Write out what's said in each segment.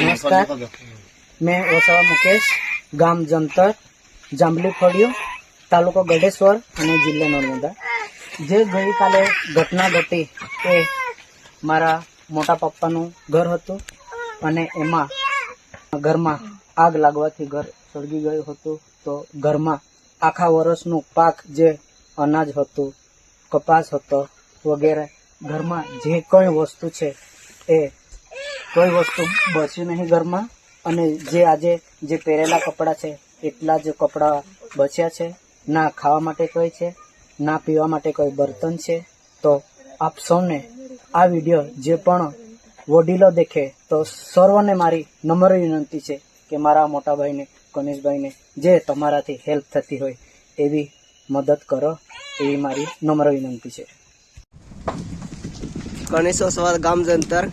नमस्कार, मैं ओसावा मुकेश, गाम जंतर, जांबली फळियो, तालुको गढ़ेश्वर અને જિલ્લો નર્મદા. જે ગઈકાલે ઘટના ઘટી એ મારા મોટા પપ્પાનું ઘર હતું અને એમાં ઘરમાં આગ લાગવાથી ઘર સળગી ગયું હતું. તો ઘરમાં આખા વર્ષનું પાક જે અનાજ હતું, કપાસ હતો વગેરે, ઘરમાં જે કોઈ વસ્તુ છે એ કોઈ વસ્તુ બચ્યું નહીં ઘરમાં. અને જે આજે જે પહેરેલા કપડાં છે એટલા જ કપડાં બચ્યા છે. ના ખાવા માટે કોઈ છે, ના પીવા માટે કોઈ બર્તન છે. તો આપ સૌને આ વિડીયો જે પણ વડીલો દેખે તો સર્વને મારી નમ્ર વિનંતી છે કે મારા મોટા ભાઈને, કનિષભાઈને જે તમારાથી હેલ્પ થતી હોય એવી મદદ કરો, એવી મારી નમ્ર વિનંતી છે. ગણેશ ઓસવા, ગામ જંતર,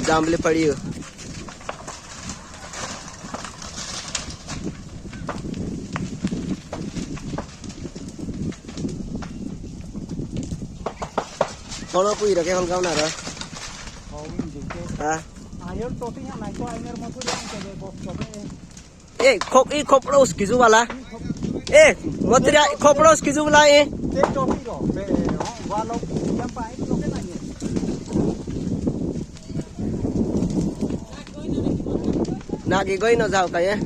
જાંબલી ફળિયો. કોનો પૂઈ રકે હલ ગાવના રા હા આયર ટોટી હે ના તો આયર મતો જાન કે બોક્સ એ ખોપડો ઉસકીજુ વાલા મોતરા ખોપડો ઉસકીજુ વાલા તે ટોપી રો બે વાલો યમ પાઈ તો કે ના નાગી ગઈ ન જાવ કઈ